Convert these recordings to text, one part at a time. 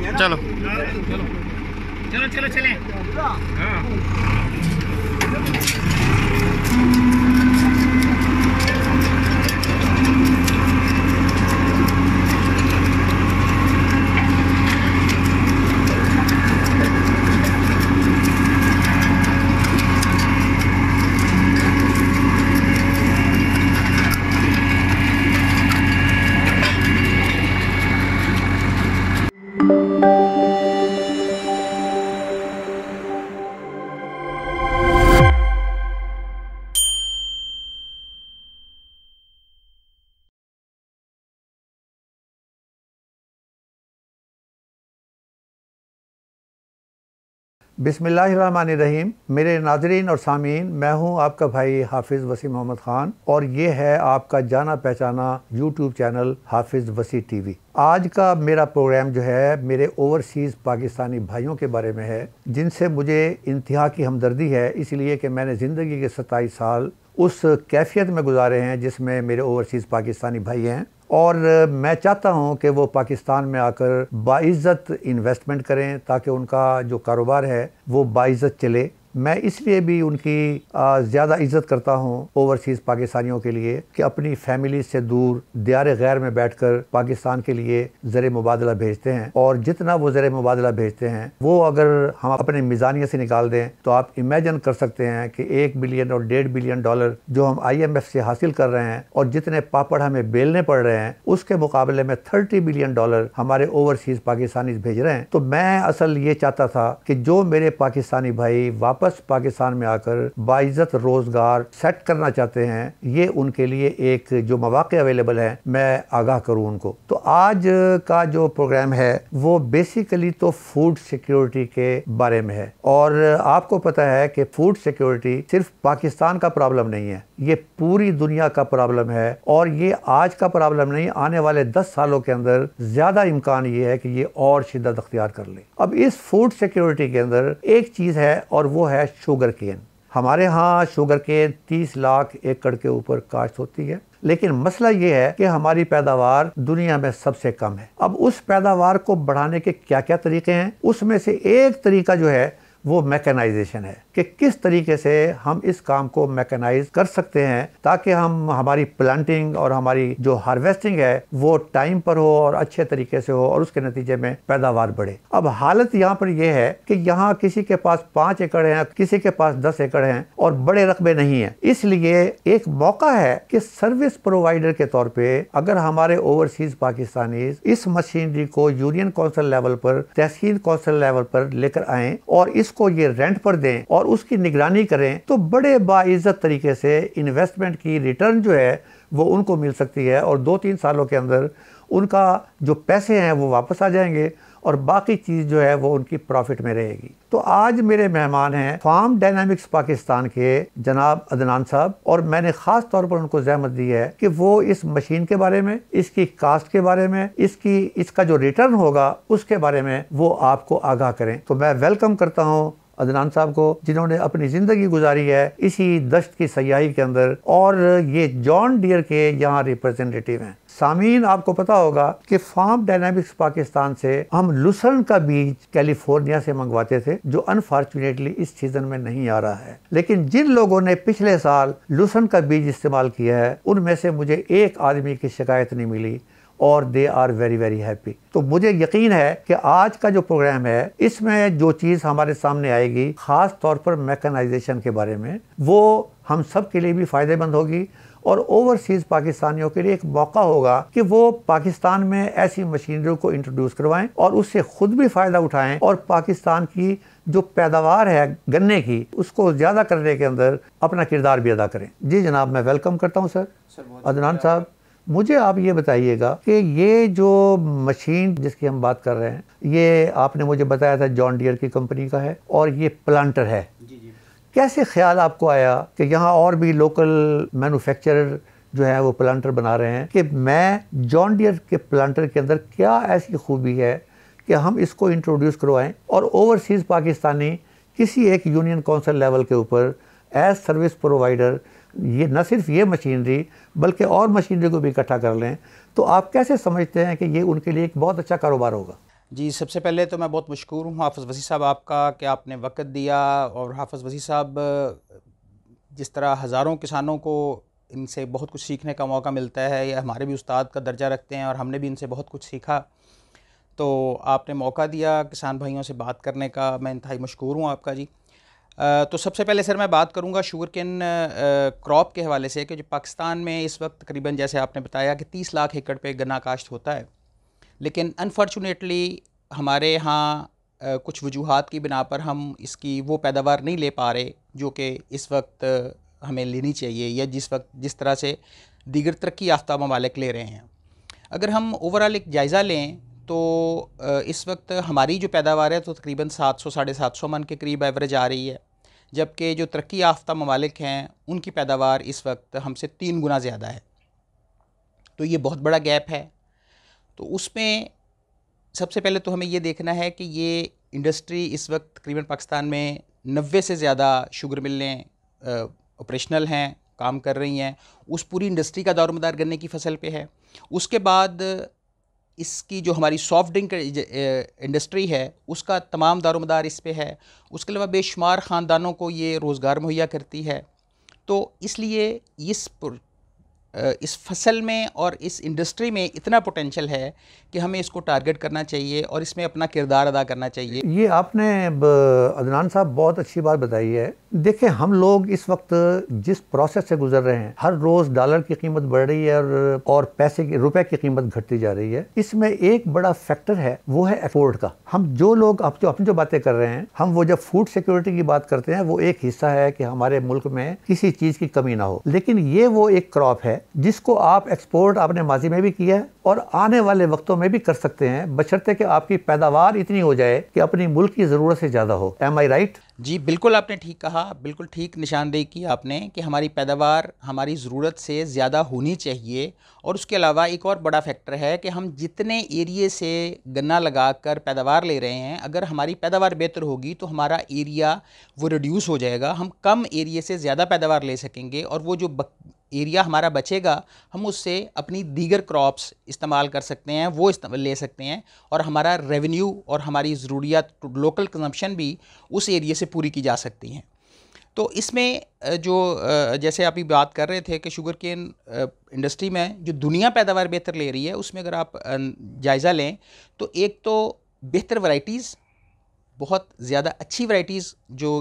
चलो चलो चलो चले। हाँ बिस्मिल्लाहिर्रहमानिर्रहीम। मेरे नाज़रीन और सामीन, मैं हूं आपका भाई हाफिज़ वसी मोहम्मद ख़ान और ये है आपका जाना पहचाना यूट्यूब चैनल हाफिज़ वसी टीवी। आज का मेरा प्रोग्राम जो है मेरे ओवरसीज़ पाकिस्तानी भाइयों के बारे में है, जिनसे मुझे इंतहा की हमदर्दी है, इसलिए कि मैंने ज़िंदगी के 27 साल उस कैफियत में गुजारे हैं जिसमें मेरे ओवरसीज़ पाकिस्तानी भाई हैं, और मैं चाहता हूं कि वो पाकिस्तान में आकर बाइज़्ज़त इन्वेस्टमेंट करें ताकि उनका जो कारोबार है वो बाइज़्ज़त चले। मैं इसलिए भी उनकी ज़्यादा इज़्ज़त करता हूं ओवरसीज़ पाकिस्तानियों के लिए कि अपनी फैमिली से दूर दियार गैर में बैठकर पाकिस्तान के लिए ज़र मुबादला भेजते हैं, और जितना वो ज़र मुबादला भेजते हैं वो अगर हम अपने मिज़ानिया से निकाल दें तो आप इमेजिन कर सकते हैं कि 1 बिलियन और 1.5 बिलियन डॉलर जो हम IMF से हासिल कर रहे हैं और जितने पापड़ हमें बेलने पड़ रहे हैं उसके मुकाबले में 30 बिलियन डॉलर हमारे ओवरसीज़ पाकिस्तानी भेज रहे हैं। तो मैं असल ये चाहता था कि जो मेरे पाकिस्तानी भाई वापस पाकिस्तान में आकर बाइज़्ज़त रोजगार सेट करना चाहते हैं, ये उनके लिए एक जो मौके अवेलेबल है मैं आगाह करूं उनको। तो आज का जो प्रोग्राम है वो बेसिकली तो फूड सिक्योरिटी के बारे में है, और आपको पता है कि फूड सिक्योरिटी सिर्फ पाकिस्तान का प्रॉब्लम नहीं है, ये पूरी दुनिया का प्रॉब्लम है, और ये आज का प्रॉब्लम नहीं, आने वाले 10 सालों के अंदर ज्यादा इम्कान ये है कि ये और शिद्दत अख्तियार कर ले। अब इस फूड सिक्योरिटी के अंदर एक चीज है और वो है शुगर केन। हमारे यहाँ शुगर केन 30 लाख एकड़ के ऊपर काश्त होती है, लेकिन मसला ये है कि हमारी पैदावार दुनिया में सबसे कम है। अब उस पैदावार को बढ़ाने के क्या क्या तरीके हैं, उसमें से एक तरीका जो है वो मैकेनाइजेशन है कि किस तरीके से हम इस काम को मैकेनाइज कर सकते हैं ताकि हम हमारी प्लांटिंग और हमारी जो हार्वेस्टिंग है वो टाइम पर हो और अच्छे तरीके से हो और उसके नतीजे में पैदावार बढ़े। अब हालत यहाँ पर यह है कि यहाँ किसी के पास 5 एकड़ है, किसी के पास 10 एकड़ हैं और बड़े रकबे नहीं है, इसलिए एक मौका है कि सर्विस प्रोवाइडर के तौर पे अगर हमारे ओवरसीज पाकिस्तानी इस मशीनरी को यूनियन काउंसिल लेवल पर, तहसील काउंसिल लेवल पर लेकर आएं और इसको ये रेंट पर दें और उसकी निगरानी करें, तो बड़े बाइज्जत तरीके से इन्वेस्टमेंट की रिटर्न जो है वो उनको मिल सकती है, और 2-3 सालों के अंदर उनका जो पैसे हैं वो वापस आ जाएंगे और बाकी चीज़ जो है वो उनकी प्रॉफिट में रहेगी। तो आज मेरे मेहमान हैं फार्म डायनामिक्स पाकिस्तान के जनाब अदनान साहब, और मैंने ख़ास तौर पर उनको ज़हमत दी है कि वो इस मशीन के बारे में, इसकी कास्ट के बारे में, इसका जो रिटर्न होगा उसके बारे में वो आपको आगाह करें। तो मैं वेलकम करता हूँ अदनान साहब को, जिन्होंने अपनी ज़िंदगी गुजारी है इसी दश्त की सयाही के अंदर, और ये जॉन डियर के यहाँ रिप्रेजेंटेटिव हैं। सामीन, आपको पता होगा कि फार्म डायनामिक्स पाकिस्तान से हम लुसर्न का बीज कैलिफोर्निया से मंगवाते थे, जो अनफॉर्चुनेटली इस सीजन में नहीं आ रहा है, लेकिन जिन लोगों ने पिछले साल लुसर्न का बीज इस्तेमाल किया है उनमें से मुझे एक आदमी की शिकायत नहीं मिली, और they are very very happy. तो मुझे यकीन है कि आज का जो प्रोग्राम है इसमें जो चीज़ हमारे सामने आएगी, ख़ास तौर पर मैकेनाइजेशन के बारे में, वो हम सब के लिए भी फ़ायदेमंद होगी और ओवरसीज़ पाकिस्तानियों के लिए एक मौका होगा कि वो पाकिस्तान में ऐसी मशीनरी को इंट्रोड्यूस करवाएं और उससे खुद भी फ़ायदा उठाएं और पाकिस्तान की जो पैदावार है गन्ने की उसको ज़्यादा करने के अंदर अपना किरदार भी अदा करें। जी जनाब, मैं वेलकम करता हूँ सर। अदनान साहब, मुझे आप ये बताइएगा कि ये जो मशीन जिसकी हम बात कर रहे हैं, ये आपने मुझे बताया था जॉन डियर की कंपनी का है और ये प्लांटर है। जी। कैसे ख्याल आपको आया कि यहाँ और भी लोकल मैन्युफैक्चरर जो है वो प्लांटर बना रहे हैं, कि मैं जॉन डियर के प्लांटर के अंदर क्या ऐसी खूबी है कि हम इसको इंट्रोड्यूस करवाएं और ओवरसीज़ पाकिस्तानी किसी एक यूनियन काउंसिल लेवल के ऊपर एज सर्विस प्रोवाइडर ये न सिर्फ ये मशीनरी बल्कि और मशीनरी को भी इकट्ठा कर लें, तो आप कैसे समझते हैं कि ये उनके लिए एक बहुत अच्छा कारोबार होगा? जी, सबसे पहले तो मैं बहुत मशकूर हूँ हाफ़िज़ वसी साहब आपका कि आपने वक़्त दिया। और हाफ़िज़ वसी साहब जिस तरह हज़ारों किसानों को इनसे बहुत कुछ सीखने का मौका मिलता है, ये हमारे भी उस्ताद का दर्जा रखते हैं और हमने भी इनसे बहुत कुछ सीखा। तो आपने मौका दिया किसान भाइयों से बात करने का, मैं इंतहाई मशकूर हूँ आपका जी। तो सबसे पहले सर मैं बात करूँगा शुगर केन क्रॉप के हवाले से कि जो पाकिस्तान में इस वक्त तकरीबन, जैसे आपने बताया कि 30 लाख एकड़ पे गन्ना काश्त होता है, लेकिन अनफॉर्चुनेटली हमारे यहाँ कुछ वजूहात की बिना पर हम इसकी वो पैदावार नहीं ले पा रहे जो कि इस वक्त हमें लेनी चाहिए, या जिस तरह से दीगर तरक्की याफ्ता ममालिक ले रहे हैं। अगर हम ओवरऑल एक जायज़ा लें तो इस वक्त हमारी जो पैदावार है तो तकरीबन 700 साढ़े 700 मन के करीब एवरेज आ रही है, जबकि जो तरक्की याफ्ता ममालिक हैं उनकी पैदावार इस वक्त हमसे 3 गुना ज़्यादा है। तो ये बहुत बड़ा गैप है। तो उसमें सबसे पहले तो हमें ये देखना है कि ये इंडस्ट्री इस वक्त तकरीबन पाकिस्तान में 90 से ज़्यादा शुगर मिलें ऑपरेशनल हैं, काम कर रही हैं। उस पूरी इंडस्ट्री का दारोमदार गन्ने की फसल पे है। उसके बाद इसकी जो हमारी सॉफ्ट ड्रिंक इंडस्ट्री है उसका तमाम दारोमदार इस पे है। उसके अलावा बेशुमार ख़ानदानों को ये रोज़गार मुहैया करती है। तो इसलिए इस फसल में और इस इंडस्ट्री में इतना पोटेंशियल है कि हमें इसको टारगेट करना चाहिए और इसमें अपना किरदार अदा करना चाहिए। ये आपने अदनान साहब बहुत अच्छी बात बताई है। देखिए, हम लोग इस वक्त जिस प्रोसेस से गुजर रहे हैं, हर रोज़ डॉलर की कीमत बढ़ रही है और रुपए की कीमत घटती जा रही है। इसमें एक बड़ा फैक्टर है, वो है एक्सपोर्ट का। हम जो लोग अपनी जो बातें कर रहे हैं, हम वो जब फूड सिक्योरिटी की बात करते हैं, वो एक हिस्सा है कि हमारे मुल्क में किसी चीज़ की कमी ना हो। लेकिन ये वो एक क्रॉप है जिसको आप एक्सपोर्ट आपने माजी में भी किया है और आने वाले वक्तों में भी कर सकते हैं, बशर्ते कि आपकी पैदावार इतनी हो जाए कि अपनी मुल्क की ज़रूरत से ज़्यादा हो। एम आई राइट? जी बिल्कुल, आपने ठीक कहा, बिल्कुल ठीक निशानदेही की आपने कि हमारी पैदावार हमारी ज़रूरत से ज़्यादा होनी चाहिए। और उसके अलावा एक और बड़ा फैक्टर है कि हम जितने एरिए से गन्ना लगा कर पैदावार ले रहे हैं, अगर हमारी पैदावार बेहतर होगी तो हमारा एरिया वो रिड्यूस हो जाएगा। हम कम एरिए से ज़्यादा पैदावार ले सकेंगे और वो जो एरिया हमारा बचेगा हम उससे अपनी दीगर क्रॉप्स इस्तेमाल कर सकते हैं, वो ले सकते हैं और हमारा रेवेन्यू और हमारी ज़रूरियात लोकल कंजम्पशन भी उस एरिया से पूरी की जा सकती हैं। तो इसमें जो जैसे आप बात कर रहे थे कि शुगर केन इंडस्ट्री में जो दुनिया पैदावार बेहतर ले रही है, उसमें अगर आप जायज़ा लें तो एक तो बेहतर वैरायटीज़, बहुत ज़्यादा अच्छी वैरायटीज़ जो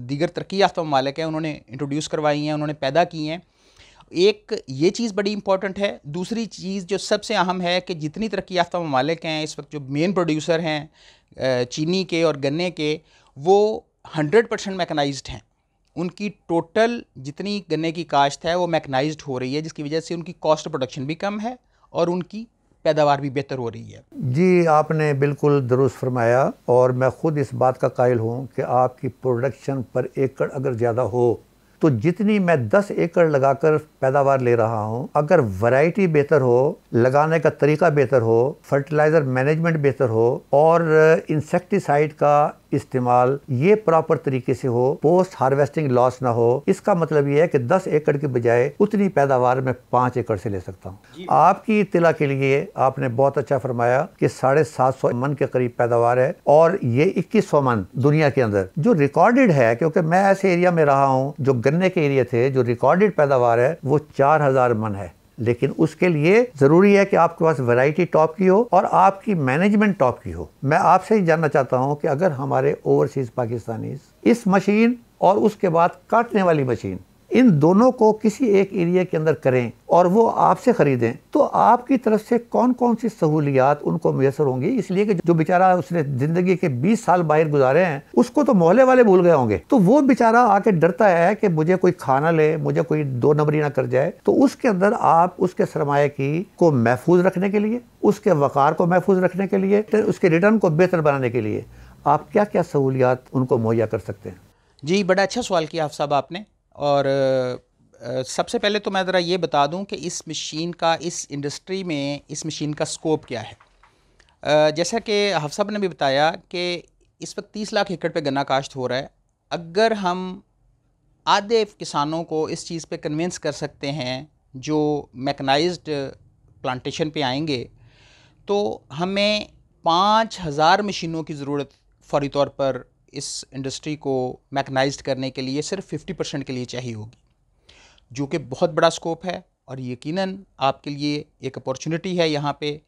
दीगर तरक्की याफ्ता ममालिक हैं उन्होंने इंट्रोड्यूस करवाई हैं, उन्होंने पैदा की हैं। एक ये चीज़ बड़ी इंपॉर्टेंट है। दूसरी चीज़ जो सबसे अहम है कि जितनी तरक्की याफ्ता ममालिक हैं इस वक्त, जो मेन प्रोड्यूसर हैं चीनी के और गन्ने के, वो 100% मैकनाइज्ड हैं। उनकी टोटल जितनी गन्ने की काश्त है वो मैकनाइज्ड हो रही है, जिसकी वजह से उनकी कॉस्ट प्रोडक्शन भी कम है और उनकी पैदावार भी बेहतर हो रही है। जी, आपने बिल्कुल दुरुस्त फरमाया और मैं ख़ुद इस बात का कायल हूँ कि आपकी प्रोडक्शन पर एकड़ अगर ज़्यादा हो तो जितनी मैं 10 एकड़ लगाकर पैदावार ले रहा हूँ, अगर वैरायटी बेहतर हो, लगाने का तरीका बेहतर हो, फर्टिलाइज़र मैनेजमेंट बेहतर हो और इंसेक्टिसाइड का इस्तेमाल ये प्रॉपर तरीके से हो, पोस्ट हार्वेस्टिंग लॉस ना हो, इसका मतलब ये है कि 10 एकड़ के बजाय उतनी पैदावार मैं 5 एकड़ से ले सकता हूँ। आपकी इत्तला के लिए आपने बहुत अच्छा फरमाया कि 750 मन के करीब पैदावार है और ये 2100 मन दुनिया के अंदर जो रिकॉर्डेड है, क्योंकि मैं ऐसे एरिया में रहा हूँ जो गन्ने के एरिया थे, जो रिकॉर्डेड पैदावार है वो 4000 मन है। लेकिन उसके लिए ज़रूरी है कि आपके पास वैरायटी टॉप की हो और आपकी मैनेजमेंट टॉप की हो। मैं आपसे ही जानना चाहता हूं कि अगर हमारे ओवरसीज़ पाकिस्तानीज़ इस मशीन और उसके बाद काटने वाली मशीन, इन दोनों को किसी एक एरिया के अंदर करें और वो आपसे ख़रीदें, तो आपकी तरफ से कौन कौन सी सहूलियात उनको मैसर होंगी? इसलिए कि जो बेचारा उसने ज़िंदगी के 20 साल बाहर गुजारे हैं, उसको तो मोहल्ले वाले भूल गए होंगे, तो वो बेचारा आके डरता है कि मुझे कोई खाना ले, मुझे कोई 2 नंबरी ना कर जाए। तो उसके अंदर आप उसके सरमाए को महफूज रखने के लिए, उसके वक़ार को महफूज रखने के लिए, उसके रिटर्न को बेहतर बनाने के लिए आप क्या क्या सहूलियात उनको मुहैया कर सकते हैं? जी, बड़ा अच्छा सवाल किया साहब आपने। और सबसे पहले तो मैं ज़रा ये बता दूं कि इस मशीन का, इस इंडस्ट्री में इस मशीन का स्कोप क्या है। जैसा कि हाफ़िज़ साहब ने भी बताया कि इस वक्त 30 लाख एकड़ पे गन्ना काश्त हो रहा है। अगर हम आधे किसानों को इस चीज़ पे कन्विंस कर सकते हैं जो मैकनाइज्ड प्लांटेशन पे आएंगे, तो हमें 5000 मशीनों की ज़रूरत फौरी तौर पर इस इंडस्ट्री को मैकनाइज्ड करने के लिए सिर्फ 50% के लिए चाहिए होगी, जो कि बहुत बड़ा स्कोप है। और यकीनन आपके लिए एक अपॉर्चुनिटी है यहाँ पे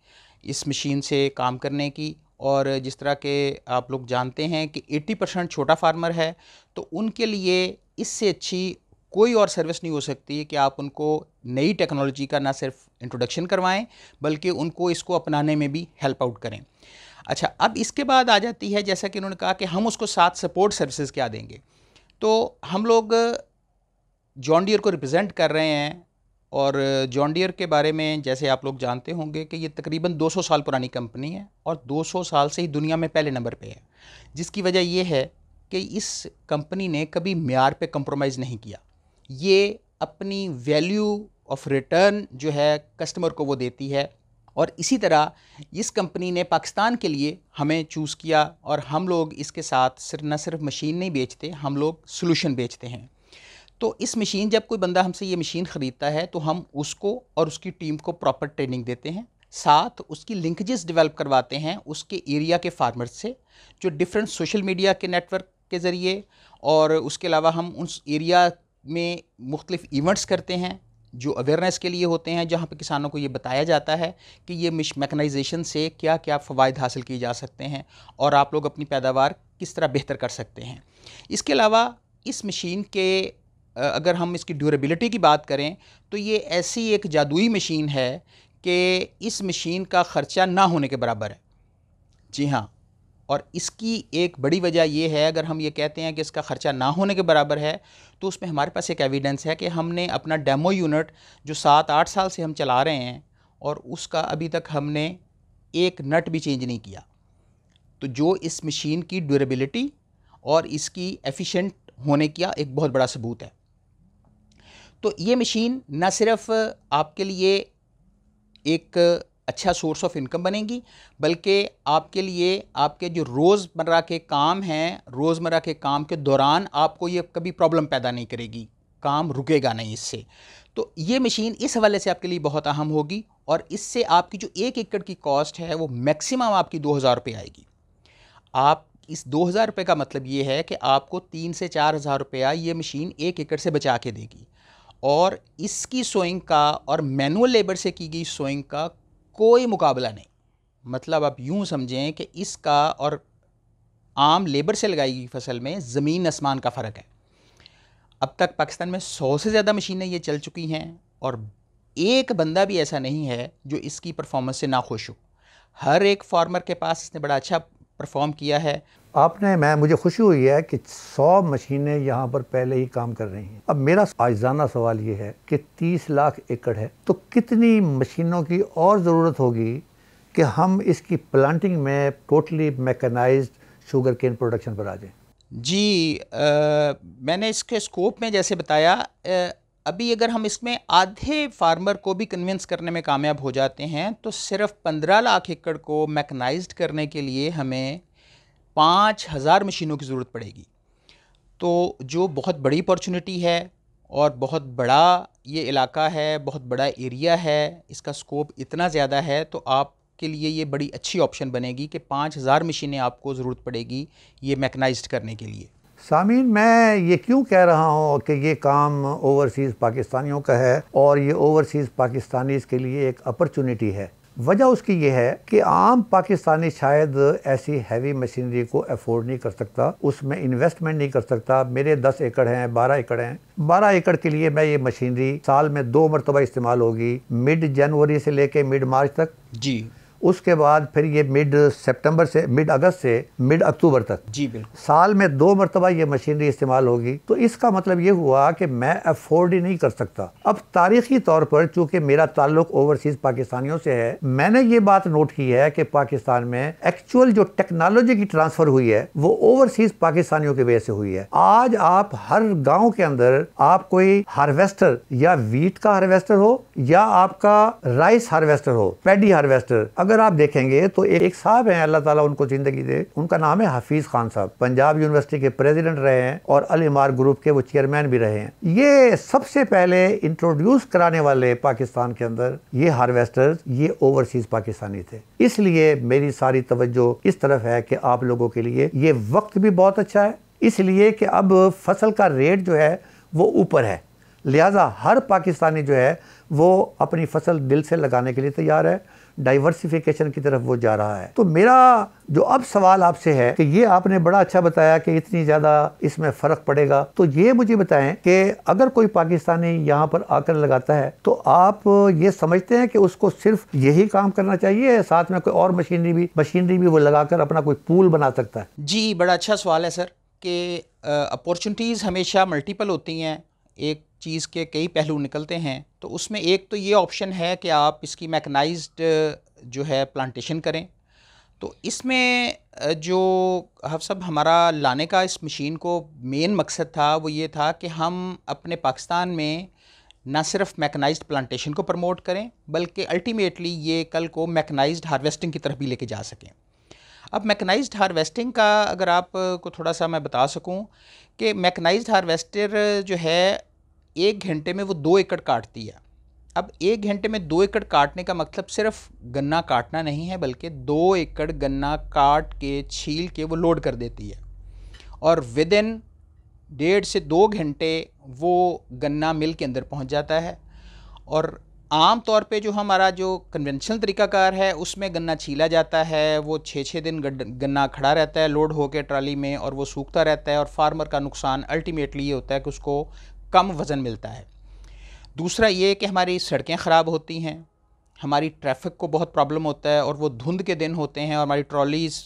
इस मशीन से काम करने की। और जिस तरह के आप लोग जानते हैं कि 80% छोटा फार्मर है, तो उनके लिए इससे अच्छी कोई और सर्विस नहीं हो सकती कि आप उनको नई टेक्नोलॉजी का ना सिर्फ इंट्रोडक्शन करवाएं, बल्कि उनको इसको अपनाने में भी हेल्प आउट करें। अच्छा, अब इसके बाद आ जाती है, जैसा कि उन्होंने कहा कि हम उसको साथ सपोर्ट सर्विसेज क्या देंगे। तो हम लोग जॉन डियर को रिप्रेजेंट कर रहे हैं, और जॉन डियर के बारे में जैसे आप लोग जानते होंगे कि ये तकरीबन 200 साल पुरानी कंपनी है और 200 साल से ही दुनिया में पहले नंबर पे है, जिसकी वजह ये है कि इस कंपनी ने कभी म्यार पे कंप्रोमाइज़ नहीं किया। ये अपनी वैल्यू ऑफ रिटर्न जो है कस्टमर को वो देती है, और इसी तरह इस कंपनी ने पाकिस्तान के लिए हमें चूज़ किया, और हम लोग इसके साथ न सिर्फ मशीन नहीं बेचते, हम लोग सोल्यूशन बेचते हैं। तो इस मशीन, जब कोई बंदा हमसे ये मशीन ख़रीदता है तो हम उसको और उसकी टीम को प्रॉपर ट्रेनिंग देते हैं, साथ उसकी लिंकेजेस डेवलप करवाते हैं उसके एरिया के फार्मर्स से, जो डिफरेंट सोशल मीडिया के नेटवर्क के ज़रिए, और उसके अलावा हम उस एरिया में मुख्तलिफ इवेंट्स करते हैं जो अवेयरनेस के लिए होते हैं, जहाँ पे किसानों को ये बताया जाता है कि ये मैकेनाइजेशन से क्या क्या फ़वाइद हासिल किए जा सकते हैं और आप लोग अपनी पैदावार किस तरह बेहतर कर सकते हैं। इसके अलावा इस मशीन के अगर हम इसकी ड्यूरेबिलिटी की बात करें तो ये ऐसी एक जादुई मशीन है कि इस मशीन का ख़र्चा ना होने के बराबर है। जी हाँ, और इसकी एक बड़ी वजह ये है, अगर हम ये कहते हैं कि इसका ख़र्चा ना होने के बराबर है, तो उसमें हमारे पास एक एविडेंस है कि हमने अपना डेमो यूनिट जो 7-8 साल से हम चला रहे हैं, और उसका अभी तक हमने एक नट भी चेंज नहीं किया। तो जो इस मशीन की ड्यूरेबिलिटी और इसकी एफिशिएंट होने का एक बहुत बड़ा सबूत है। तो ये मशीन न सिर्फ आपके लिए एक अच्छा सोर्स ऑफ इनकम बनेगी, बल्कि आपके लिए आपके जो रोज़मर्रा के काम हैं, रोज़मर्रा के काम के दौरान आपको ये कभी प्रॉब्लम पैदा नहीं करेगी, काम रुकेगा नहीं इससे। तो ये मशीन इस हवाले से आपके लिए बहुत अहम होगी, और इससे आपकी जो 1 एकड़ की कॉस्ट है वो मैक्सिमम आपकी 2000 रुपये आएगी। आप इस 2000 रुपये का मतलब ये है कि आपको 3 से 4000 रुपया ये मशीन 1 एकड़ से बचा के देगी, और इसकी सोइंग का और मैनुअल लेबर से की गई सोइंग का कोई मुकाबला नहीं। मतलब आप यूँ समझें कि इसका और आम लेबर से लगाई गई फसल में ज़मीन आसमान का फ़र्क है। अब तक पाकिस्तान में 100 से ज़्यादा मशीनें ये चल चुकी हैं, और एक बंदा भी ऐसा नहीं है जो इसकी परफॉर्मेंस से नाखुश हो। हर एक फार्मर के पास इसने बड़ा अच्छा परफॉर्म किया है। मुझे खुशी हुई है कि 100 मशीनें यहाँ पर पहले ही काम कर रही हैं। अब मेरा आइजाना सवाल ये है कि 30 लाख एकड़ है, तो कितनी मशीनों की और ज़रूरत होगी कि हम इसकी प्लांटिंग में totally mechanised sugar cane production पर आ जाएं? जी, मैंने इसके स्कोप में जैसे बताया, अभी अगर हम इसमें आधे फार्मर को भी कन्विंस करने में कामयाब हो जाते हैं, तो सिर्फ 15 लाख एकड़ को मैकेनाइज्ड करने के लिए हमें 5000 मशीनों की ज़रूरत पड़ेगी। तो जो बहुत बड़ी अपॉर्चुनिटी है, और बहुत बड़ा ये इलाका है, बहुत बड़ा एरिया है, इसका स्कोप इतना ज़्यादा है, तो आपके लिए ये बड़ी अच्छी ऑप्शन बनेगी कि 5000 मशीनें आपको ज़रूरत पड़ेगी ये मैकेनाइज्ड करने के लिए। सामीन, मैं ये क्यों कह रहा हूँ कि ये काम ओवरसीज़ पाकिस्तानियों का है और ये ओवरसीज़ पाकिस्तानीज़ के लिए एक अपॉर्चुनिटी है। वजह उसकी ये है कि आम पाकिस्तानी शायद ऐसी हैवी मशीनरी को अफोर्ड नहीं कर सकता, उसमें इन्वेस्टमेंट नहीं कर सकता। मेरे 10 एकड़ हैं, 12 एकड़ हैं। 12 एकड़ के लिए मैं ये मशीनरी साल में 2 मरतबा इस्तेमाल होगी, मिड जनवरी से लेके मिड मार्च तक। जी। उसके बाद फिर ये मिड सितंबर से मिड अगस्त से मिड अक्टूबर तक। जी बिल्कुल। साल में 2 मरतबा ये मशीनरी इस्तेमाल होगी। तो इसका मतलब ये हुआ कि मैं अफोर्ड ही नहीं कर सकता। अब तारीखी तौर पर चूंकि मेरा ताल्लुक ओवरसीज पाकिस्तानियों से है, मैंने ये बात नोट की है कि पाकिस्तान में एक्चुअल जो टेक्नोलॉजी की ट्रांसफर हुई है वो ओवरसीज पाकिस्तानियों की वजह से हुई है। आज आप हर गाँव के अंदर आप कोई हार्वेस्टर, या वीट का हार्वेस्टर हो या आपका राइस हार्वेस्टर हो, पैडी हार्वेस्टर, अगर अगर आप देखेंगे तो एक साहब हैं, अल्लाह ताला उनको जिंदगी दे, उनका नाम है हाफिज खान साहब, पंजाब यूनिवर्सिटी के प्रेसिडेंट रहे हैं और अल इमार ग्रुप के वो चेयरमैन भी रहे हैं। ये सबसे पहले इंट्रोड्यूस कराने वाले पाकिस्तान के अंदर ये हार्वेस्टर्स, ये ओवरसीज पाकिस्तानी थे। इसलिए मेरी सारी तवज्जो इस तरफ है कि आप लोगों के लिए ये वक्त भी बहुत अच्छा है, इसलिए कि अब फसल का रेट जो है वो ऊपर है, लिहाजा हर पाकिस्तानी जो है वो अपनी फसल दिल से लगाने के लिए तैयार है, डाइवर्सिफिकेशन की तरफ वो जा रहा है। तो मेरा जो अब सवाल आपसे है कि ये आपने बड़ा अच्छा बताया कि इतनी ज़्यादा इसमें फ़र्क पड़ेगा, तो ये मुझे बताएं कि अगर कोई पाकिस्तानी यहाँ पर आकर लगाता है तो आप ये समझते हैं कि उसको सिर्फ यही काम करना चाहिए, साथ में कोई और मशीनरी भी वो लगाकर अपना कोई पूल बना सकता है? जी, बड़ा अच्छा सवाल है सर कि अपॉर्चुनिटीज़ हमेशा मल्टीपल होती हैं, एक चीज़ के कई पहलू निकलते हैं। तो उसमें एक तो ये ऑप्शन है कि आप इसकी मैकेनाइज्ड जो है प्लांटेशन करें। तो इसमें जो सब हमारा लाने का इस मशीन को मेन मकसद था वो ये था कि हम अपने पाकिस्तान में ना सिर्फ मैकेनाइज्ड प्लांटेशन को प्रमोट करें बल्कि अल्टीमेटली ये कल को मैकेनाइज्ड हार्वेस्टिंग की तरफ भी लेके जा सकें। अब मैकेनाइज्ड हार्वेस्टिंग का अगर आपको थोड़ा सा मैं बता सकूं कि मैकेनाइज्ड हार्वेस्टर जो है 1 घंटे में वो 2 एकड़ काटती है। अब 1 घंटे में 2 एकड़ काटने का मतलब सिर्फ गन्ना काटना नहीं है, बल्कि 2 एकड़ गन्ना काट के छील के वो लोड कर देती है और विद इन 1.5 से 2 घंटे वो गन्ना मिल के अंदर पहुंच जाता है। और आम तौर पे जो हमारा जो कन्वेंशनल तरीकाकार है उसमें गन्ना छीला जाता है, वो 6-6 दिन गन्ना खड़ा रहता है लोड होकर ट्राली में और वो सूखता रहता है और फार्मर का नुकसान अल्टीमेटली ये होता है कि उसको कम वज़न मिलता है। दूसरा ये कि हमारी सड़कें ख़राब होती हैं, हमारी ट्रैफिक को बहुत प्रॉब्लम होता है और वो धुंध के दिन होते हैं और हमारी ट्रॉलीज़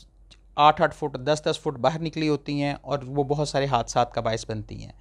8-8 फुट 10-10 फुट बाहर निकली होती हैं और वो बहुत सारे हादसात का बायस बनती हैं।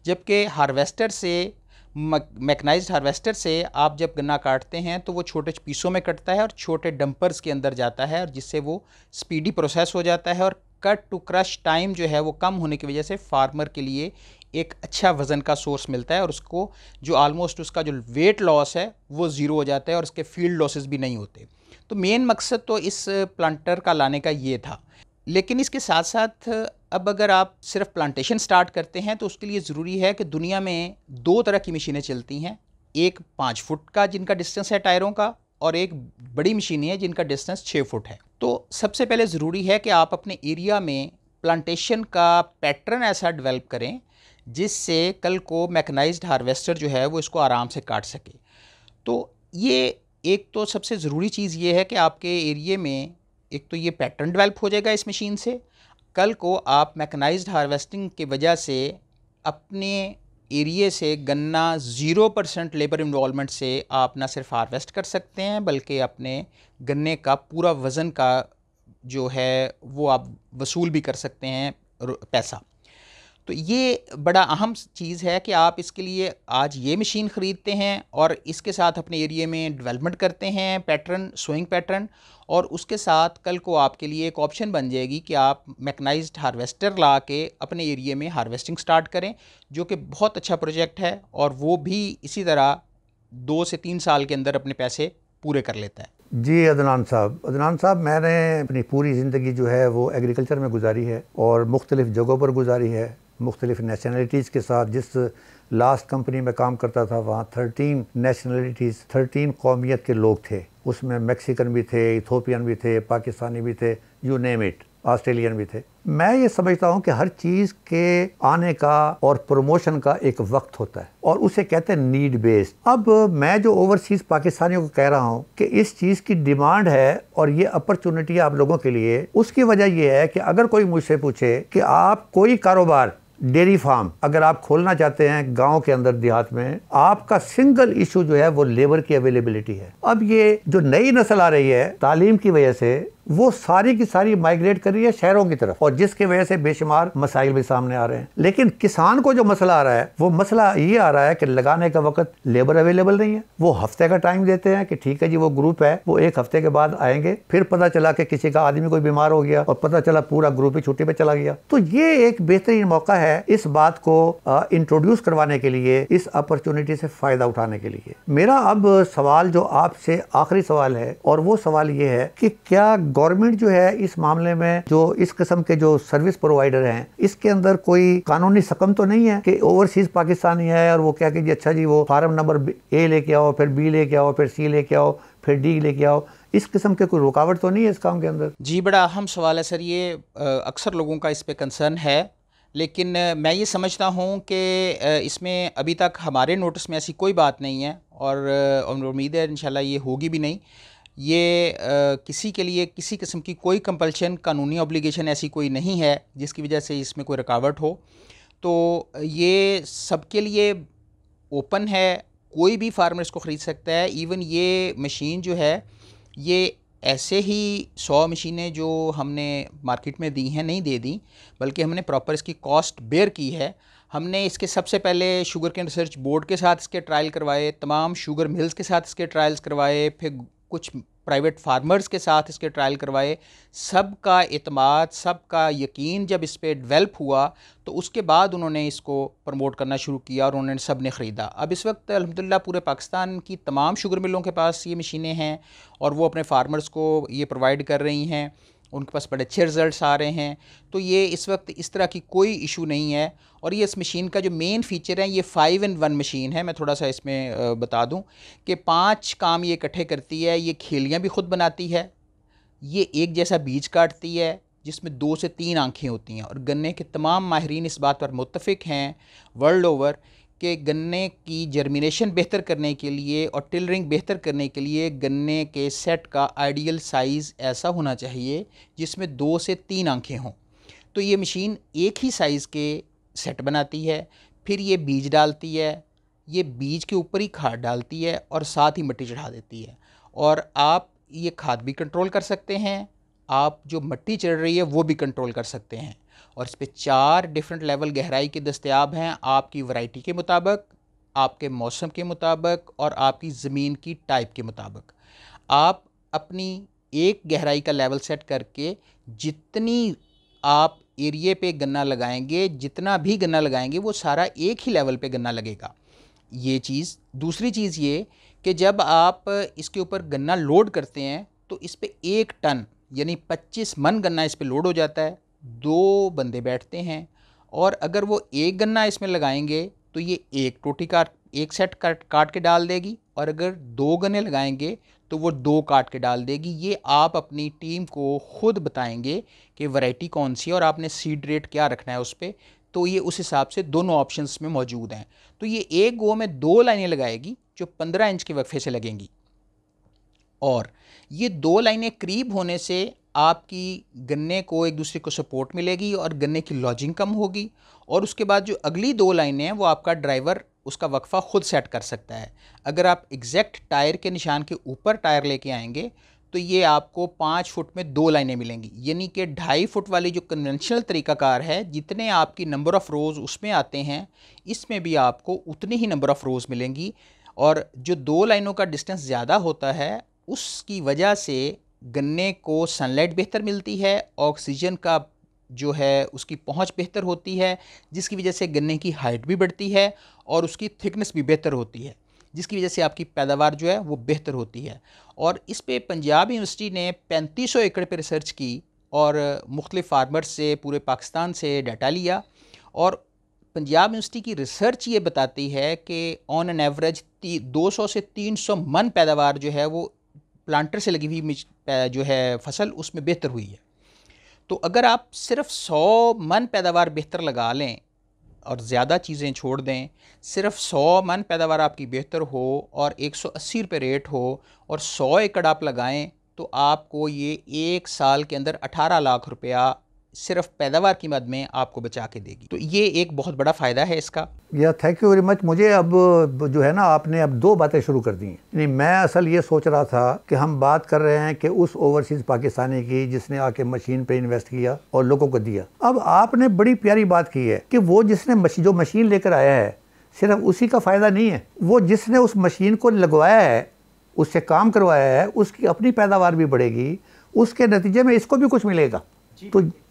जबकि हार्वेस्टर से, मैकेनाइज्ड हार्वेस्टर से आप जब गन्ना काटते हैं तो वो छोटे पीसों में कटता है और छोटे डंपर्स के अंदर जाता है और जिससे वो स्पीडी प्रोसेस हो जाता है और कट टू क्रश टाइम जो है वो कम होने की वजह से फार्मर के लिए एक अच्छा वज़न का सोर्स मिलता है और उसको जो ऑलमोस्ट उसका जो वेट लॉस है वो ज़ीरो हो जाता है और उसके फील्ड लॉसेस भी नहीं होते। तो मेन मकसद तो इस प्लांटर का लाने का ये था। लेकिन इसके साथ साथ अब अगर आप सिर्फ प्लांटेशन स्टार्ट करते हैं तो उसके लिए ज़रूरी है कि दुनिया में 2 तरह की मशीनें चलती हैं, एक 5 फुट का जिनका डिस्टेंस है टायरों का और एक बड़ी मशीनें हैं जिनका डिस्टेंस 6 फुट है। तो सबसे पहले ज़रूरी है कि आप अपने एरिया में प्लांटेशन का पैटर्न ऐसा डेवलप करें जिससे कल को मैकेनाइज्ड हार्वेस्टर जो है वो इसको आराम से काट सके। तो ये एक तो सबसे ज़रूरी चीज़ ये है कि आपके एरिए में एक तो ये पैटर्न डेवलप हो जाएगा इस मशीन से, कल को आप मैकेनाइज्ड हार्वेस्टिंग की वजह से अपने एरिए से गन्ना 0% लेबर इन्वॉल्वमेंट से आप ना सिर्फ हार्वेस्ट कर सकते हैं बल्कि अपने गन्ने का पूरा वज़न का जो है वो आप वसूल भी कर सकते हैं पैसा। तो ये बड़ा अहम चीज़ है कि आप इसके लिए आज ये मशीन ख़रीदते हैं और इसके साथ अपने एरिए में डेवलपमेंट करते हैं पैटर्न, सोइंग पैटर्न, और उसके साथ कल को आपके लिए एक ऑप्शन बन जाएगी कि आप मैकेनाइज्ड हार्वेस्टर ला के अपने एरिए में हार्वेस्टिंग स्टार्ट करें, जो कि बहुत अच्छा प्रोजेक्ट है और वो भी इसी तरह 2 से 3 साल के अंदर अपने पैसे पूरे कर लेता है। जी अदनान साहब, मैंने अपनी पूरी ज़िंदगी जो है वो एग्रीकल्चर में गुजारी है और मुख्तलिफ़ जगहों पर गुजारी है, मुख्तलिफ़ नेशनलिटीज़ के साथ। जिस लास्ट कंपनी में काम करता था वहाँ 13 नेशनलिटीज़, 13 कौमियत के लोग थे। उसमें मैक्सिकन भी थे, इथोपियन भी थे, पाकिस्तानी भी थे, यू नेम इट, ऑस्ट्रेलियन भी थे। मैं ये समझता हूँ कि हर चीज़ के आने का और प्रमोशन का एक वक्त होता है और उसे कहते हैं नीड बेस्ड। अब मैं जो ओवरसीज़ पाकिस्तानियों को कह रहा हूँ कि इस चीज़ की डिमांड है और ये अपॉर्चुनिटी आप लोगों के लिए, उसकी वजह ये है कि अगर कोई मुझसे पूछे कि आप कोई कारोबार, डेयरी फार्म अगर आप खोलना चाहते हैं गांव के अंदर देहात में, आपका सिंगल इशू जो है वो लेबर की अवेलेबिलिटी है। अब ये जो नई नस्ल आ रही है तालीम की वजह से वो सारी की सारी माइग्रेट कर रही है शहरों की तरफ, और जिसकी वजह से बेशुमार मसाइल भी सामने आ रहे हैं। लेकिन किसान को जो मसला आ रहा है वो मसला ये आ रहा है कि लगाने का वक्त लेबर अवेलेबल नहीं है। वो हफ्ते का टाइम देते हैं कि ठीक है जी वो ग्रुप है, वो एक हफ्ते के बाद आएंगे, फिर पता चला कि किसी का आदमी कोई बीमार हो गया और पता चला पूरा ग्रुप ही छुट्टी पे चला गया। तो ये एक बेहतरीन मौका है इस बात को इंट्रोड्यूस करवाने के लिए, इस अपॉर्चुनिटी से फायदा उठाने के लिए। मेरा अब सवाल जो आपसे आखिरी सवाल है, और वो सवाल ये है कि क्या गवर्नमेंट जो है इस मामले में, जो इस किस्म के जो सर्विस प्रोवाइडर हैं, इसके अंदर कोई कानूनी सकम तो नहीं है कि ओवरसीज पाकिस्तानी है और वो क्या कि जी अच्छा जी वो फार्म नंबर ए लेके आओ, फिर बी लेके आओ, फिर सी लेके आओ, फिर डी लेके आओ, इस किस्म के कोई रुकावट तो नहीं है इस काम के अंदर? जी, बड़ा अहम सवाल है सर ये। अक्सर लोगों का इस पे कंसर्न है, लेकिन मैं ये समझता हूँ कि इसमें अभी तक हमारे नोटिस में ऐसी कोई बात नहीं है, और उम्मीद है इंशाल्लाह ये होगी भी नहीं। ये किसी के लिए किसी किस्म की कोई कंपल्शन, कानूनी ऑब्लिगेशन ऐसी कोई नहीं है जिसकी वजह से इसमें कोई रुकावट हो। तो ये सबके लिए ओपन है, कोई भी फार्मर इसको ख़रीद सकता है। इवन ये मशीन जो है, ये ऐसे ही 100 मशीनें जो हमने मार्केट में दी हैं नहीं दे दी, बल्कि हमने प्रॉपर इसकी कॉस्ट बेयर की है। हमने इसके सबसे पहले शुगर केन रिसर्च बोर्ड के साथ इसके ट्रायल करवाए, तमाम शुगर मिल्स के साथ इसके ट्रायल्स करवाए, फिर कुछ प्राइवेट फार्मर्स के साथ इसके ट्रायल करवाए। सबका एतमाद, सबका यकीन जब इस पर डेवलप हुआ तो उसके बाद उन्होंने इसको प्रमोट करना शुरू किया और उन्होंने सब ने ख़रीदा। अब इस वक्त अल्हम्दुलिल्लाह पूरे पाकिस्तान की तमाम शुगर मिलों के पास ये मशीनें हैं और वो अपने फार्मर्स को ये प्रोवाइड कर रही हैं, उनके पास बड़े अच्छे रिज़ल्ट्स आ रहे हैं। तो ये इस वक्त इस तरह की कोई इशू नहीं है। और ये इस मशीन का जो मेन फ़ीचर है, ये 5-in-1 मशीन है। मैं थोड़ा सा इसमें बता दूं कि 5 काम ये इकट्ठे करती है। ये खेलियाँ भी ख़ुद बनाती है, ये एक जैसा बीज काटती है जिसमें 2 से 3 आँखें होती हैं। और गन्ने के तमाम माहिरीन इस बात पर मुत्तफ़िक हैं वर्ल्ड ओवर कि गन्ने की जर्मिनेशन बेहतर करने के लिए और टिलरिंग बेहतर करने के लिए गन्ने के सेट का आइडियल साइज़ ऐसा होना चाहिए जिसमें 2 से 3 आँखें हों। तो ये मशीन एक ही साइज़ के सेट बनाती है, फिर ये बीज डालती है, ये बीज के ऊपर ही खाद डालती है और साथ ही मिट्टी चढ़ा देती है। और आप ये खाद भी कंट्रोल कर सकते हैं, आप जो मिट्टी चढ़ रही है वो भी कंट्रोल कर सकते हैं। और इस पे 4 डिफरेंट लेवल गहराई के दस्तयाब हैं, आपकी वैरायटी के मुताबिक, आपके मौसम के मुताबिक और आपकी ज़मीन की टाइप के मुताबिक। आप अपनी एक गहराई का लेवल सेट करके जितनी आप एरिए पे गन्ना लगाएंगे, जितना भी गन्ना लगाएंगे वो सारा एक ही लेवल पे गन्ना लगेगा। ये चीज़। दूसरी चीज़ ये कि जब आप इसके ऊपर गन्ना लोड करते हैं तो इस पे 1 टन यानी 25 मन गन्ना इस पे लोड हो जाता है। 2 बंदे बैठते हैं और अगर वो एक गन्ना इसमें लगाएंगे तो ये एक सेट काट के डाल देगी, और अगर 2 गन्ने लगाएंगे तो वो 2 काट के डाल देगी। ये आप अपनी टीम को खुद बताएंगे कि वैरायटी कौन सी है और आपने सीड रेट क्या रखना है उस पर। तो ये उस हिसाब से दोनों ऑप्शंस में मौजूद हैं। तो ये एक गो में 2 लाइनें लगाएगी जो 15 इंच के वक्फे से लगेंगी, और ये 2 लाइनें करीब होने से आपकी गन्ने को एक दूसरे को सपोर्ट मिलेगी और गन्ने की लॉजिंग कम होगी। और उसके बाद जो अगली 2 लाइनें हैं वो आपका ड्राइवर उसका वक्फा खुद सेट कर सकता है। अगर आप एग्जैक्ट टायर के निशान के ऊपर टायर लेके आएंगे तो ये आपको 5 फुट में 2 लाइनें मिलेंगी, यानी कि 2.5 फुट वाली जो कन्वेंशनल तरीकाकार है, जितने आपकी नंबर ऑफ़ रोज़ उसमें आते हैं इसमें भी आपको उतनी ही नंबर ऑफ़ रोज़ मिलेंगी। और जो 2 लाइनों का डिस्टेंस ज़्यादा होता है उसकी वजह से गन्ने को सनलाइट बेहतर मिलती है, ऑक्सीजन का जो है उसकी पहुंच बेहतर होती है, जिसकी वजह से गन्ने की हाइट भी बढ़ती है और उसकी थिकनेस भी बेहतर होती है, जिसकी वजह से आपकी पैदावार जो है वो बेहतर होती है। और इस पे पंजाब यूनिवर्सिटी ने 3500 एकड़ पे रिसर्च की और मुख्तलिफ फार्मर्स से पूरे पाकिस्तान से डाटा लिया। और पंजाब यूनिवर्सिटी की रिसर्च ये बताती है कि ऑन एन एवरेज 200 से 300 मन पैदावार जो है वो प्लांटर से लगी हुई जो है फसल उसमें बेहतर हुई है। तो अगर आप सिर्फ 100 मन पैदावार बेहतर लगा लें और ज़्यादा चीज़ें छोड़ दें, सिर्फ 100 मन पैदावार आपकी बेहतर हो और 180 रुपये रेट हो और 100 एकड़ आप लगाएं तो आपको ये 1 साल के अंदर 18 लाख रुपया सिर्फ पैदावार की मद में आपको बचा के देगी। तो ये एक बहुत बड़ा फ़ायदा है इसका। या थैंक यू वेरी मच। मुझे अब जो है ना, आपने अब दो बातें शुरू कर दी हैं। नहीं, मैं असल ये सोच रहा था कि हम बात कर रहे हैं कि उस ओवरसीज़ पाकिस्तानी की जिसने आके मशीन पे इन्वेस्ट किया और लोगों को दिया। अब आपने बड़ी प्यारी बात की है कि वो जिसने जो मशीन लेकर आया है सिर्फ उसी का फ़ायदा नहीं है, वो जिसने उस मशीन को लगवाया है, उससे काम करवाया है, उसकी अपनी पैदावार भी बढ़ेगी, उसके नतीजे में इसको भी कुछ मिलेगा।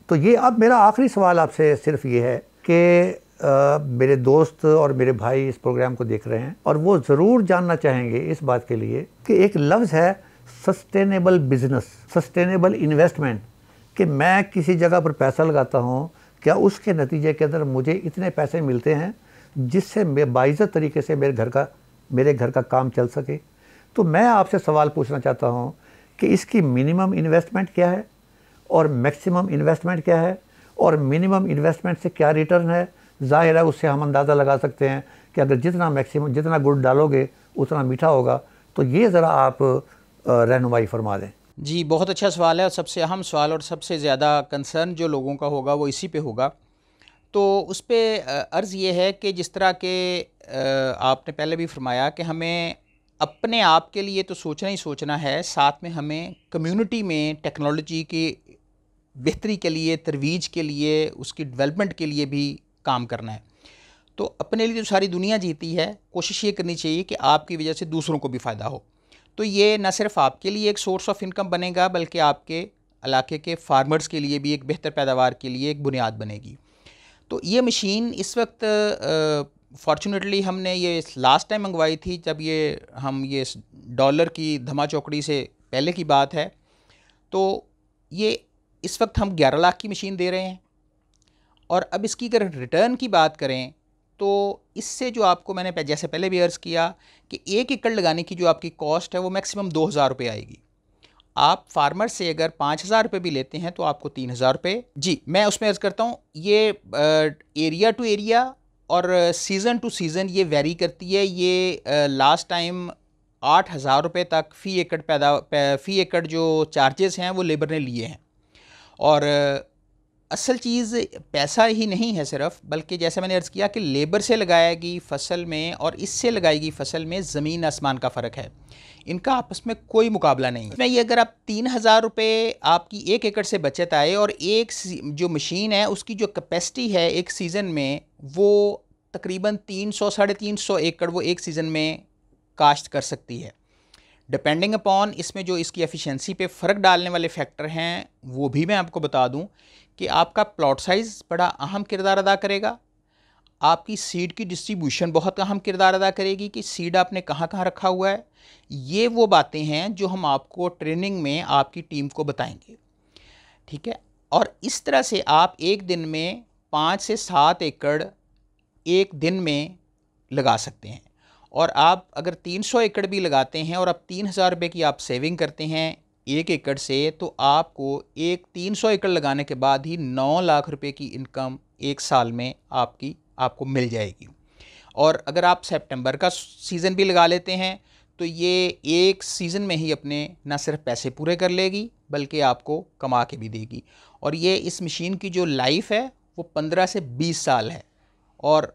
तो ये अब मेरा आखिरी सवाल आपसे सिर्फ ये है कि मेरे दोस्त और मेरे भाई इस प्रोग्राम को देख रहे हैं और वो ज़रूर जानना चाहेंगे इस बात के लिए कि एक लफ्ज़ है सस्टेनेबल बिजनेस, सस्टेनेबल इन्वेस्टमेंट, कि मैं किसी जगह पर पैसा लगाता हूँ, क्या उसके नतीजे के अंदर मुझे इतने पैसे मिलते हैं जिससे मैं बाइज़्ज़त तरीके से मेरे घर का काम चल सके। तो मैं आपसे सवाल पूछना चाहता हूँ कि इसकी मिनिमम इन्वेस्टमेंट क्या है और मैक्सिमम इन्वेस्टमेंट क्या है, और मिनिमम इन्वेस्टमेंट से क्या रिटर्न है। ज़ाहिर है उससे हम अंदाज़ा लगा सकते हैं कि अगर जितना गुड़ डालोगे उतना मीठा होगा। तो ये ज़रा आप रहनुमाई फरमा दें। जी, बहुत अच्छा सवाल है और सबसे अहम सवाल और सबसे ज़्यादा कंसर्न जो लोगों का होगा वो इसी पे होगा। तो उस पे अर्ज़ ये है कि जिस तरह के आपने पहले भी फरमाया कि हमें अपने आप के लिए तो सोचना ही सोचना है, साथ में हमें कम्युनिटी में टेक्नोलॉजी की बेहतरी के लिए, तरवीज के लिए, उसकी डेवलपमेंट के लिए भी काम करना है। तो अपने लिए तो सारी दुनिया जीती है, कोशिश ये करनी चाहिए कि आपकी वजह से दूसरों को भी फ़ायदा हो। तो ये न सिर्फ आपके लिए एक सोर्स ऑफ इनकम बनेगा बल्कि आपके इलाके के फार्मर्स के लिए भी एक बेहतर पैदावार के लिए एक बुनियाद बनेगी। तो ये मशीन इस वक्त फॉर्चुनेटली हमने ये लास्ट टाइम मंगवाई थी जब ये डॉलर की धमा चौकड़ी से पहले की बात है। तो ये इस वक्त हम 11 लाख की मशीन दे रहे हैं। और अब इसकी अगर रिटर्न की बात करें तो इससे जो आपको मैंने जैसे पहले भी अर्ज़ किया कि 1 एकड़ लगाने की जो आपकी कॉस्ट है वो मैक्सिमम 2000 रुपये आएगी। आप फार्मर से अगर 5000 रुपये भी लेते हैं तो आपको 3000 रुपये। जी, मैं उसमें अर्ज़ करता हूँ ये एरिया टू एरिया और सीज़न टू सीज़न ये वेरी करती है। ये लास्ट टाइम 8000 रुपये तक फ़ी एकड़ जो चार्जेस हैं वो लेबर ने लिए हैं। और असल चीज़ पैसा ही नहीं है सिर्फ, बल्कि जैसे मैंने अर्ज़ किया कि लेबर से लगाएगी फ़सल में और इससे लगाएगी फ़सल में ज़मीन आसमान का फ़र्क है, इनका आपस में कोई मुकाबला नहीं है। इसमें ये अगर आप 3000 रुपये आपकी 1 एकड़ से बचत आए और एक जो मशीन है उसकी जो कैपेसिटी है एक सीज़न में वो तकरीबन 300 साढ़े 300 एकड़ वो एक सीज़न में काश्त कर सकती है। डिपेंडिंग अपॉन इसमें जो इसकी एफिशिएंसी पे फ़र्क डालने वाले फैक्टर हैं वो भी मैं आपको बता दूं कि आपका प्लॉट साइज़ बड़ा अहम किरदार अदा करेगा, आपकी सीड की डिस्ट्रीब्यूशन बहुत अहम किरदार अदा करेगी कि सीड आपने कहाँ कहाँ रखा हुआ है। ये वो बातें हैं जो हम आपको ट्रेनिंग में आपकी टीम को बताएंगे, ठीक है। और इस तरह से आप एक दिन में 5 से 7 एकड़ एक दिन में लगा सकते हैं। और आप अगर 300 एकड़ भी लगाते हैं और आप 3000 रुपये की आप सेविंग करते हैं 1 एकड़ से, तो आपको एक 300 एकड़ लगाने के बाद ही 9 लाख रुपए की इनकम एक साल में आपको मिल जाएगी। और अगर आप सितंबर का सीज़न भी लगा लेते हैं तो ये एक सीज़न में ही अपने न सिर्फ पैसे पूरे कर लेगी बल्कि आपको कमा के भी देगी। और ये इस मशीन की जो लाइफ है वो 15 से 20 साल है। और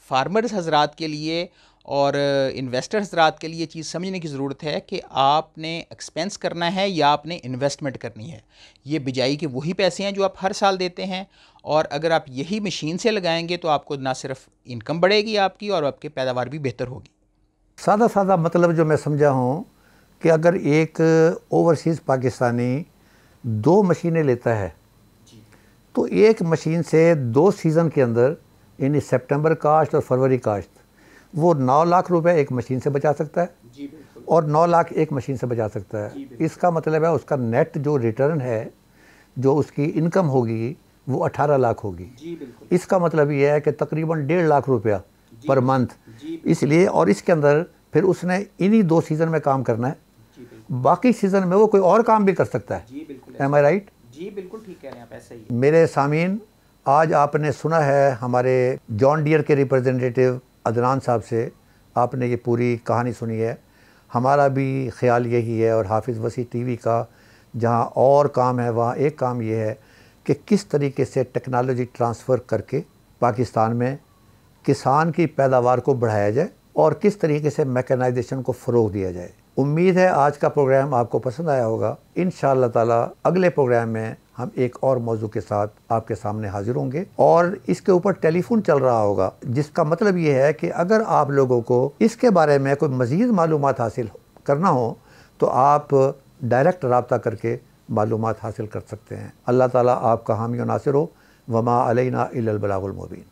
फार्मर्स हजरात के लिए और इन्वेस्टर हजरात के लिए चीज़ समझने की ज़रूरत है कि आपने एक्सपेंस करना है या आपने इन्वेस्टमेंट करनी है। ये बिजाई के वही पैसे हैं जो आप हर साल देते हैं, और अगर आप यही मशीन से लगाएंगे तो आपको ना सिर्फ इनकम बढ़ेगी आपकी और आपकी पैदावार भी बेहतर होगी। सादा मतलब जो मैं समझा हूँ कि अगर एक ओवरसीज़ पाकिस्तानी 2 मशीनें लेता है तो एक मशीन से 2 सीज़न के अंदर यानी सितंबर काश्त और फरवरी काश्त वो 9 लाख रुपए एक मशीन से बचा सकता है। जी, और 9 लाख एक मशीन से बचा सकता है। इसका मतलब है उसका नेट जो रिटर्न है, जो उसकी इनकम होगी वो 18 लाख होगी। जी, बिल्कुल। इसका मतलब ये है कि तकरीबन 1.5 लाख रुपया पर मंथ। इसलिए और इसके अंदर फिर उसने इन्हीं 2 सीज़न में काम करना है, बाकी सीज़न में वो कोई और काम भी कर सकता है। जी बिल्कुल, एम आई राइट? जी बिल्कुल ठीक कह रहे हैं आप, ऐसा ही है। मेरे सामीन, आज आपने सुना है हमारे जॉन डियर के रिप्रेजेंटेटिव अदनान साहब से, आपने ये पूरी कहानी सुनी है। हमारा भी ख्याल यही है और हाफिज़ वसी टीवी का जहाँ और काम है वहाँ एक काम ये है कि किस तरीके से टेक्नोलॉजी ट्रांसफ़र करके पाकिस्तान में किसान की पैदावार को बढ़ाया जाए और किस तरीके से मैकेनाइजेशन को फ़रोग़ दिया जाए। उम्मीद है आज का प्रोग्राम आपको पसंद आया होगा। इंशाअल्लाह ताला अगले प्रोग्राम में हम एक और मौजू के साथ आपके सामने हाजिर होंगे और इसके ऊपर टेलीफोन चल रहा होगा, जिसका मतलब ये है कि अगर आप लोगों को इसके बारे में कोई मज़ीद मालूमात हासिल करना हो तो आप डायरेक्ट रब्ता करके मालूमात हासिल कर सकते हैं। अल्लाह ताला आपका हामी व नासिर हो। वमा अलैना इल्लल बलागुल मुबीन।